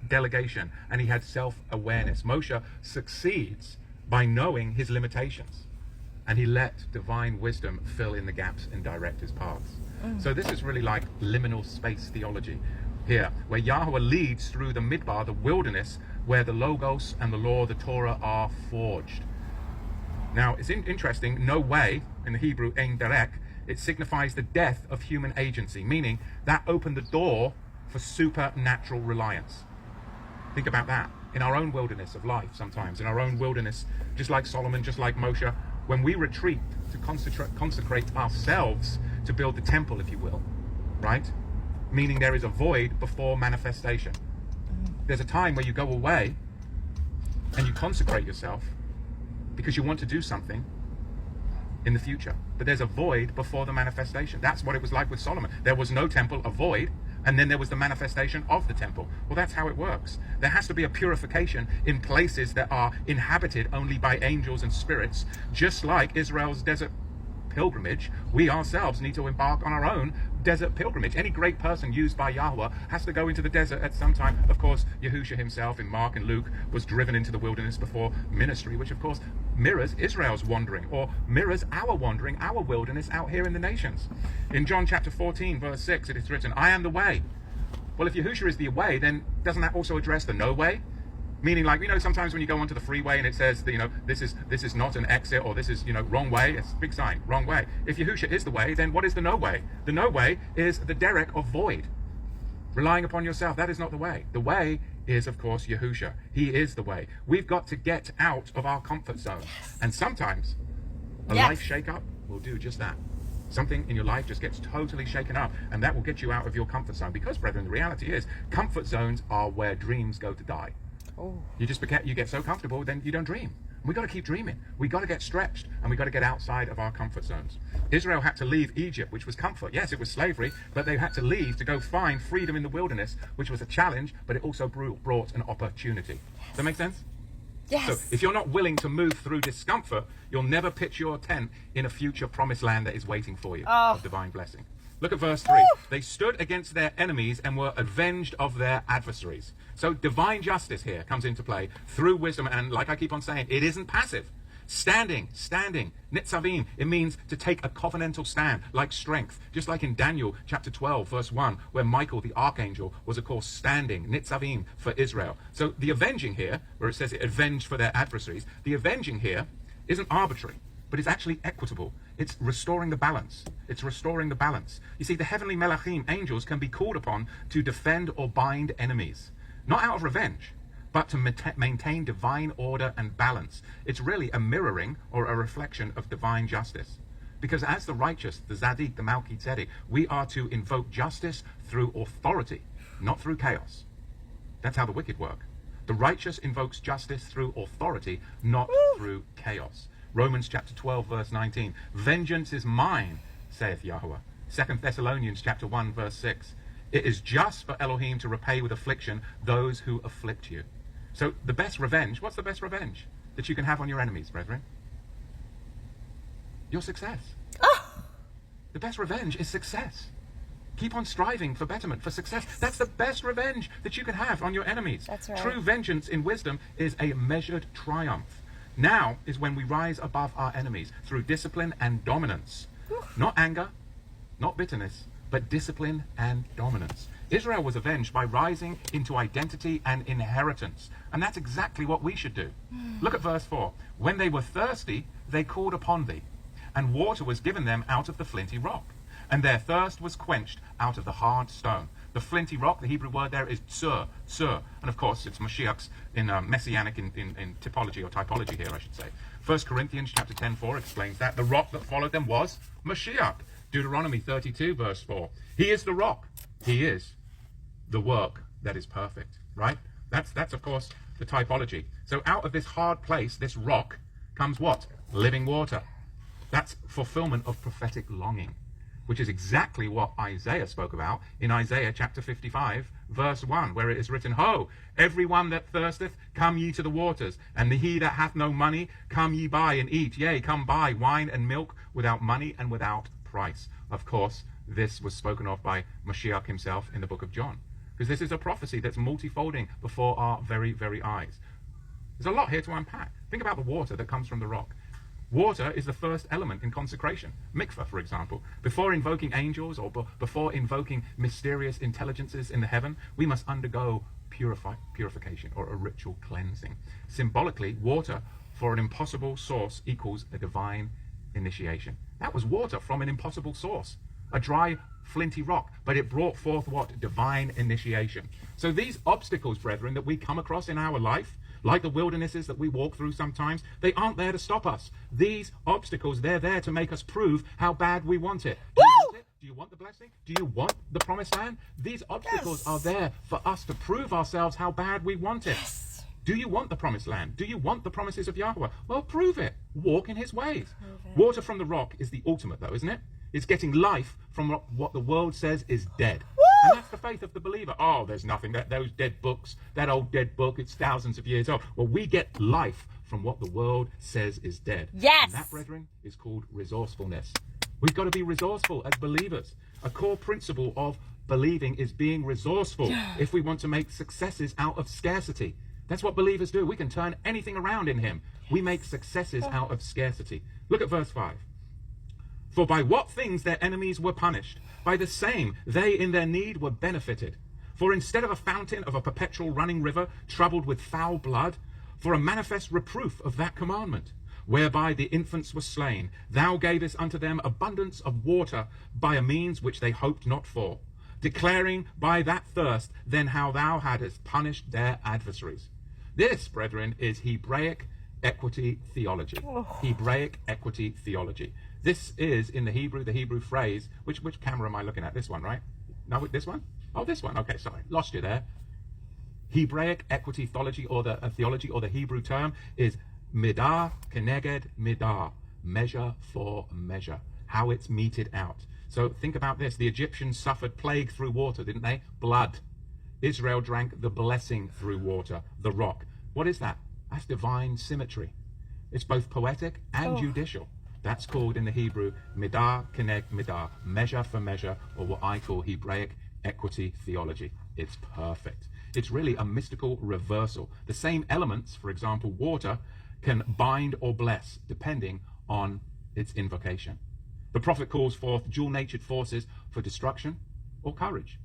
delegation, and he had self-awareness. Moshe succeeds by knowing his limitations, and he let divine wisdom fill in the gaps and direct his paths. So this is really like liminal space theology here, where Yahweh leads through the midbar, the wilderness, where the Logos and the law, the Torah, are forged. Now, it's interesting, no way, in the Hebrew, ein derek, it signifies the death of human agency, meaning that opened the door for supernatural reliance. Think about that. In our own wilderness of life sometimes, in our own wilderness, just like Solomon, just like Moshe, when we retreat to consecrate ourselves to build the temple, if you will, right? Meaning there is a void before manifestation. There's a time where you go away and you consecrate yourself because you want to do something in the future. But there's a void before the manifestation. That's what it was like with Solomon. There was no temple, a void, and then there was the manifestation of the temple. Well, that's how it works. There has to be a purification in places that are inhabited only by angels and spirits, just like Israel's desert pilgrimage. We ourselves need to embark on our own desert pilgrimage. Any great person used by Yahweh has to go into the desert at some time. Of course, Yahushua himself in Mark and Luke was driven into the wilderness before ministry, which of course mirrors Israel's wandering, or mirrors our wandering, our wilderness out here in the nations. In John chapter 14 verse 6 it is written, I am the way. Well, if Yahushua is the way, then doesn't that also address the no way? Meaning, like, sometimes when you go onto the freeway and it says that, this is not an exit, or this is, wrong way, it's a big sign, wrong way. If Yahushua is the way, then what is the no way? The no way is the derek of void. Relying upon yourself, that is not the way. The way is, of course, Yahushua. He is the way. We've got to get out of our comfort zone. And sometimes a life shake-up will do just that. Something in your life just gets totally shaken up, and that will get you out of your comfort zone. Because, brethren, the reality is, comfort zones are where dreams go to die. You get so comfortable, then you don't dream. We got to keep dreaming. We got to get stretched, and we got to get outside of our comfort zones. Israel had to leave Egypt, which was comfort. Yes, it was slavery, but they had to leave to go find freedom in the wilderness, which was a challenge, but it also brought an opportunity. Does that make sense? Yes. So if you're not willing to move through discomfort, you'll never pitch your tent in a future promised land that is waiting for you of divine blessing. Look at verse 3. They stood against their enemies and were avenged of their adversaries. So divine justice here comes into play through wisdom. And like I keep on saying, it isn't passive. Standing, nitzavim, it means to take a covenantal stand, like strength. Just like in Daniel chapter 12, verse 1, where Michael, the archangel, was of course standing, nitzavim, for Israel. So the avenging here, where it says it avenged for their adversaries, the avenging here isn't arbitrary, but it's actually equitable. It's restoring the balance. It's restoring the balance. You see, the heavenly melachim, angels, can be called upon to defend or bind enemies. Not out of revenge, but to maintain divine order and balance. It's really a mirroring or a reflection of divine justice. Because as the righteous, the Zadik, the Malki Tzedek, we are to invoke justice through authority, not through chaos. That's how the wicked work. The righteous invokes justice through authority, not through chaos. Romans chapter 12, verse 19. Vengeance is mine, saith Yahweh. 2 Thessalonians chapter 1, verse 6. It is just for Elohim to repay with affliction those who afflict you. So the best revenge, what's the best revenge that you can have on your enemies, brethren? Your success. The best revenge is success. Keep on striving for betterment, for success. That's the best revenge that you can have on your enemies. That's right. True vengeance in wisdom is a measured triumph. Now is when we rise above our enemies through discipline and dominance. Not anger, not bitterness, but discipline and dominance. Israel was avenged by rising into identity and inheritance. And that's exactly what we should do. Look at verse 4. When they were thirsty, they called upon thee, and water was given them out of the flinty rock. And their thirst was quenched out of the hard stone. The flinty rock, the Hebrew word there is tsur. And of course, it's Mashiach's in messianic in typology, or typology here, I should say. 1 Corinthians chapter 10:4 explains that. The rock that followed them was Mashiach. Deuteronomy 32, verse 4. He is the rock. He is the work that is perfect, right? That's of course, the typology. So out of this hard place, this rock, comes what? Living water. That's fulfillment of prophetic longing, which is exactly what Isaiah spoke about in Isaiah chapter 55, verse 1, where it is written, Ho, everyone that thirsteth, come ye to the waters, and he that hath no money, come ye buy and eat. Yea, come buy wine and milk without money and without price. Of course, this was spoken of by Mashiach himself in the book of John. because this is a prophecy that's multifolding before our very, very eyes. There's a lot here to unpack. Think about the water that comes from the rock. Water is the first element in consecration. Mikvah, for example. Before invoking angels or before invoking mysterious intelligences in the heaven, we must undergo purification or a ritual cleansing. Symbolically, water for an impossible source equals a divine initiation. That was water from an impossible source, a dry, flinty rock, but it brought forth what? Divine initiation. So these obstacles, brethren, that we come across in our life, like the wildernesses that we walk through sometimes, they aren't there to stop us. These obstacles, they're there to make us prove how bad we want it. Do you want it? Do you want the blessing? Do you want the promised land? These obstacles are there for us to prove ourselves how bad we want it. Do you want the promised land? Do you want the promises of Yahweh? Well, prove it. Walk in his ways. Water from the rock is the ultimate, though, isn't it? It's getting life from what the world says is dead. And that's the faith of the believer. Oh, there's nothing. Those dead books, that old dead book, it's thousands of years old. Well, we get life from what the world says is dead. Yes. And that, brethren, is called resourcefulness. We've got to be resourceful as believers. A core principle of believing is being resourceful if we want to make successes out of scarcity. That's what believers do. We can turn anything around in him. We make successes out of scarcity. Look at verse 5. For by what things their enemies were punished, by the same they in their need were benefited. For instead of a fountain of a perpetual running river troubled with foul blood, for a manifest reproof of that commandment, whereby the infants were slain, thou gavest unto them abundance of water by a means which they hoped not for, declaring by that thirst then how thou hadst punished their adversaries. This, brethren, is Hebraic equity theology. Hebraic equity theology. This is, in the Hebrew phrase, which camera am I looking at? This one, right? No, this one? Oh, this one. Okay, sorry. Lost you there. Hebraic equity theology, or the Hebrew term is midah keneged midah, measure for measure, how it's meted out. So think about this. The Egyptians suffered plague through water, didn't they? Blood. Israel drank the blessing through water, the rock. What is that? That's divine symmetry. It's both poetic and judicial. That's called in the Hebrew midah keneg midah, measure for measure, or what I call Hebraic equity theology. It's perfect. It's really a mystical reversal. The same elements, for example, water, can bind or bless depending on its invocation. The prophet calls forth dual-natured forces for destruction or courage.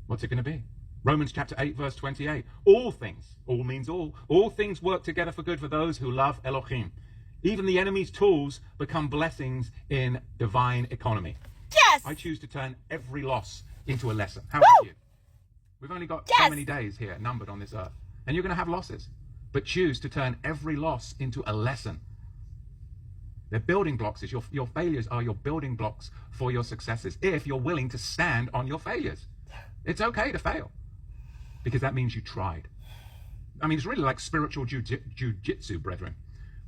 What's it going to be? Romans chapter 8, verse 28. All things, all means all things work together for good for those who love Elohim. Even the enemy's tools become blessings in divine economy. Yes! I choose to turn every loss into a lesson. How about you? We've only got so many days here numbered on this earth. And you're going to have losses. But choose to turn every loss into a lesson. They're building blocks. Your failures are your building blocks for your successes, if you're willing to stand on your failures. It's okay to fail, because that means you tried. I mean, it's really like spiritual jiu-jitsu, brethren.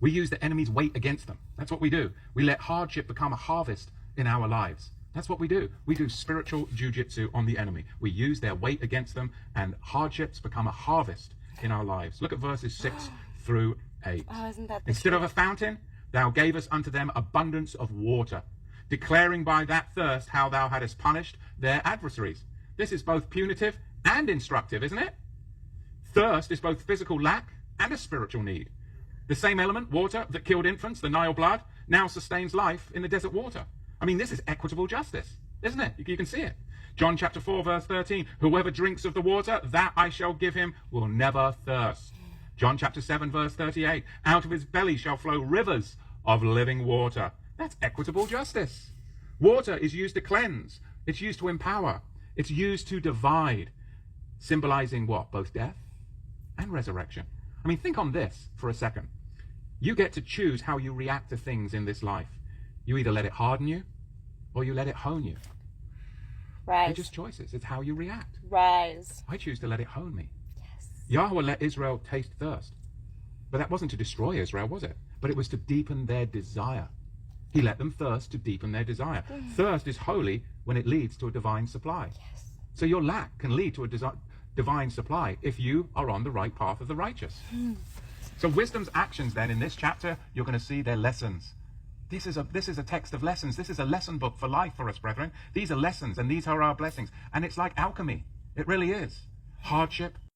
We use the enemy's weight against them. That's what we do. We let hardship become a harvest in our lives. That's what we do. We do spiritual jiu-jitsu on the enemy. We use their weight against them, and hardships become a harvest in our lives. Look at verses 6 through 8. Oh, isn't that the Instead truth? of a fountain, thou gavest unto them abundance of water, declaring by that thirst how thou hadst punished their adversaries. This is both punitive and instructive, isn't it? Thirst is both physical lack and a spiritual need. The same element, water, that killed infants, the Nile blood, now sustains life in the desert water. I mean, this is equitable justice, isn't it? You can see it. John chapter 4, verse 13, whoever drinks of the water, that I shall give him, will never thirst. John chapter 7, verse 38, out of his belly shall flow rivers of living water. That's equitable justice. Water is used to cleanse. It's used to empower. It's used to divide, symbolizing what? Both death and resurrection. I mean, think on this for a second. You get to choose how you react to things in this life. You either let it harden you or you let it hone you. Rise. They're just choices. It's how you react. Rise. I choose to let it hone me. Yes. Yahweh let Israel taste thirst. But that wasn't to destroy Israel, was it? But it was to deepen their desire. He let them thirst to deepen their desire. Thirst is holy when it leads to a divine supply. Yes. So your lack can lead to a divine supply if you are on the right path of the righteous. So wisdom's actions then in this chapter, you're going to see their lessons. This is a text of lessons. This is a lesson book for life for us, brethren. These are lessons, and these are our blessings. And it's like alchemy. It really is. Hardship,